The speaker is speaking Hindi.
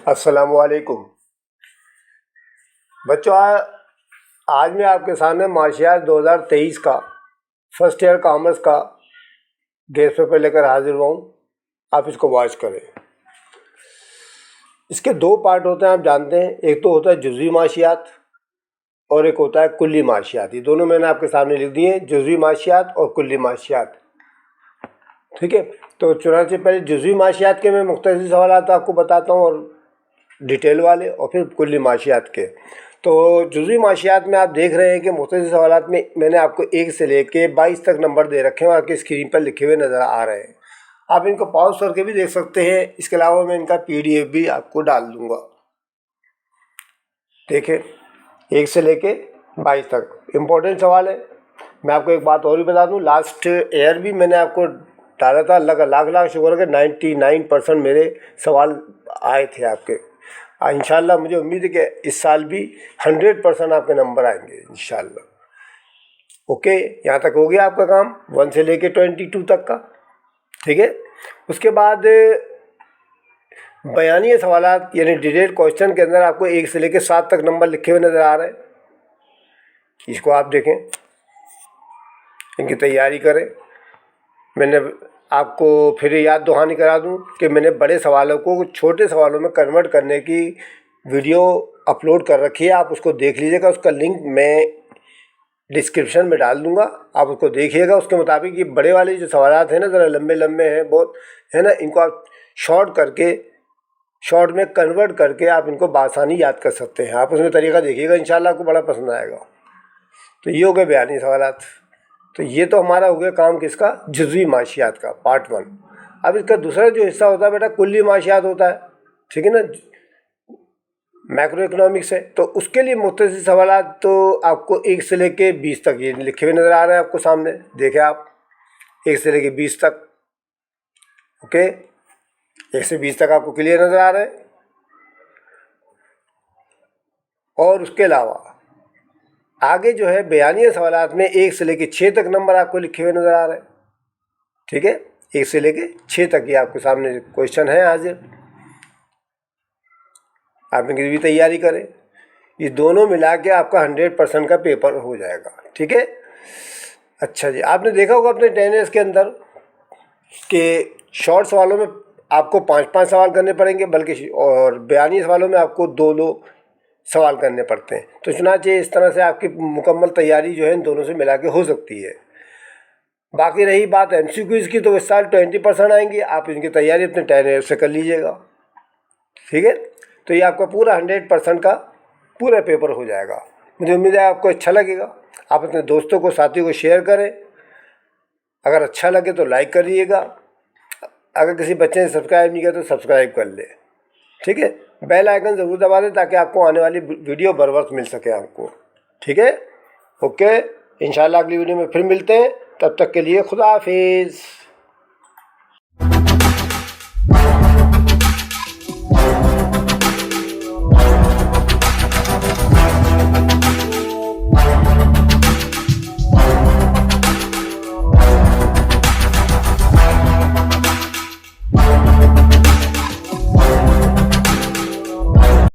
अस्सलामुअलैकुम बच्चों, आज मैं आपके सामने मार्शियात 2023 का फर्स्ट ईयर कॉमर्स का गेस्ट पेपर लेकर हाजिर हुआ हूँ। आप इसको वॉच करें। इसके दो पार्ट होते हैं, आप जानते हैं। एक तो होता है जुज़वी मार्शियात और एक होता है कुल्ली मार्शियात। ये दोनों मैंने आपके सामने लिख दिए, जुज़वी मार्शियात और कुल्ली मार्शियात। ठीक है, तो चुनांचे पहले जुज़वी मार्शियात के मैं मुख्तसर सवाल आपको बताता हूँ और डिटेल वाले, और फिर कुल्ली मार्शियात के। तो जुज़वी मार्शियात में आप देख रहे हैं कि मुख्तलिफ सवालात में मैंने आपको 1 से लेके 22 तक नंबर दे रखे हैं और आपकी स्क्रीन पर लिखे हुए नज़र आ रहे हैं। आप इनको पॉज करके भी देख सकते हैं। इसके अलावा मैं इनका PDF भी आपको डाल दूँगा। देखिए, 1 से लेके 22 तक इम्पोर्टेंट सवाल है। मैं आपको एक बात और भी बता दूँ, लास्ट ईयर भी मैंने आपको डाला था। लाख लाख शुक्र है कि 99% मेरे सवाल आए थे आपके। इंशाल्लाह मुझे उम्मीद है कि इस साल भी 100% आपके नंबर आएंगे इंशाल्लाह। ओके, यहाँ तक हो गया आपका काम 1 से लेके 22 तक का। ठीक है, उसके बाद बयानी सवालात यानी डिटेल क्वेश्चन के अंदर आपको 1 से लेके 7 तक नंबर लिखे हुए नज़र आ रहे हैं। इसको आप देखें, इनकी तैयारी करें। मैंने आपको फिर याद दहानी करा दूं कि मैंने बड़े सवालों को छोटे सवालों में कन्वर्ट करने की वीडियो अपलोड कर रखी है। आप उसको देख लीजिएगा। उसका लिंक मैं डिस्क्रिप्शन में डाल दूंगा, आप उसको देखिएगा। उसके मुताबिक ये बड़े वाले जो सवालात हैं ना, ज़रा लंबे लंबे हैं बहुत, है ना, इनको आप शॉर्ट में कन्वर्ट करके आप इनको बआसानी याद कर सकते हैं। आप उसमें तरीका देखिएगा, इंशाल्लाह आपको बड़ा पसंद आएगा। तो ये हो गए बयानी सवालात। तो ये तो हमारा हो गया काम किसका, जुज़वी मार्शियात का पार्ट 1। अब इसका दूसरा जो हिस्सा होता है बेटा, कुल्ली मार्शियात होता है। ठीक है ना, मैक्रो इकोनॉमिक्स है। तो उसके लिए मुख्तसर सवालात तो आपको 1 से लेके 20 तक ये लिखे हुए नज़र आ रहे हैं आपको सामने। देखें आप, 1 से लेके 20 तक। ओके, 1 से 20 तक आपको क्लियर नज़र आ रहे हैं। और उसके अलावा आगे जो है बयानी सवालात में 1 से लेके 6 तक नंबर आपको लिखे हुए नज़र आ रहे हैं। ठीक है, 1 से लेके 6 तक ये आपके सामने क्वेश्चन है हाजिर। आप इनकी भी तैयारी करें। ये दोनों मिला के आपका 100% का पेपर हो जाएगा। ठीक है, अच्छा जी, आपने देखा होगा अपने 10 ईयर्स के अंदर कि शॉर्ट सवालों में आपको 5-5 सवाल करने पड़ेंगे, बल्कि और बयानी सवालों में आपको 2-2 सवाल करने पड़ते हैं। तो चुनांचे इस तरह से आपकी मुकम्मल तैयारी जो है इन दोनों से मिला के हो सकती है। बाकी रही बात MCQs की, तो इस साल 20% आएंगी। आप इनकी तैयारी अपने 10 ईयर से कर लीजिएगा। ठीक है, तो ये आपका पूरा 100% का पूरा पेपर हो जाएगा। मुझे उम्मीद है आपको अच्छा लगेगा। आप अपने दोस्तों को, साथियों को शेयर करें। अगर अच्छा लगे तो लाइक करिएगा। अगर किसी बच्चे ने सब्सक्राइब नहीं किया तो सब्सक्राइब कर ले। ठीक है, बेल आइकन ज़रूर दबा दें ताकि आपको आने वाली वीडियो बर वक्त मिल सके आपको। ठीक है, ओके, इंशाल्लाह अगली वीडियो में फिर मिलते हैं। तब तक के लिए खुदा हाफिज़।